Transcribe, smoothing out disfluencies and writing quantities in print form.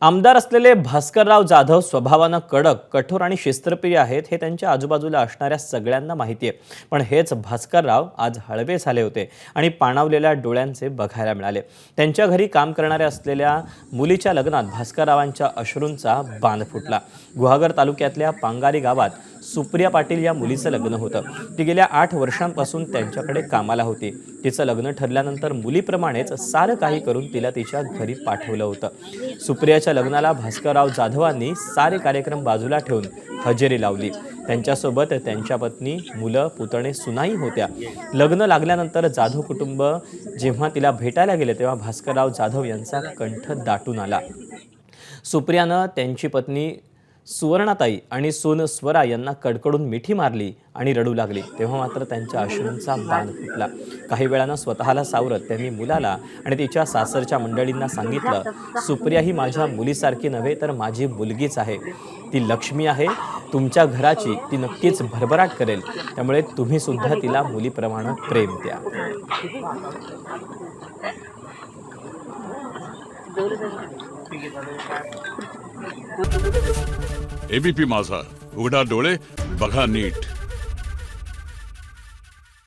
आमदार असलेले भास्करराव जाधव स्वभावानं कडक, कठोर आणि शिस्तप्रिय आहेत हे त्यांच्या आजूबाजूला असणाऱ्या सगळ्यांना माहिती आहे। पण हेच भास्करराव आज हळवे झाले होते आणि पाणावलेल्या डोळ्यांचे बघायला मिळाले। त्यांच्या घरी काम करणाऱ्या असलेल्या मुलीच्या लग्नात भास्कररावांच्या अश्रूंचा बांध फुटला। गुहागर तालुक्यातल्या पांगारी गावात सुप्रिया पाटील या मुलीचं लग्न होतं। ती गेल्या 8 वर्षांपासून त्यांच्याकडे कामाला होती। तिचं लग्न ठरल्यानंतर मुलीप्रमाणेच सारं काही करून तिला तिच्या घरी पाठवलं होतं। सुप्रियाच्या लग्नाला भास्करराव जाधवांनी सारे कार्यक्रम बाजूला ठेवून हजेरी लावली। त्यांच्यासोबत त्यांच्या पत्नी, मुलं, पुतणे, सुनाई होत्या। लग्न लागल्यानंतर जाधव कुटुंब जेव्हा तिला भेटायला गेले तेव्हा भास्करराव जाधव यांचा कंठ दाटून आला। सुप्रियानं त्यांची पत्नी सुवर्णाताई आणि सून स्वरा यांना कडकडून मिठी मारली आणि रडू लागली। तेव्हा मात्र त्यांच्या अश्रूंचा बांध फुटला। काही वेळानं स्वतःला सावरत त्यांनी मुलाला आणि तिच्या सासरच्या मंडळींना सांगितलं, सुप्रिया ही माझ्या मुलीसारखी नव्हे तर माझी मुलगीच आहे। ती लक्ष्मी आहे। तुमच्या घराची ती नक्कीच भरभराट करेल। त्यामुळे तुम्ही सुद्धा तिला मुलीप्रमाणे प्रेम द्या। एबीपी माझा, उघडा डोळे बघा नीट।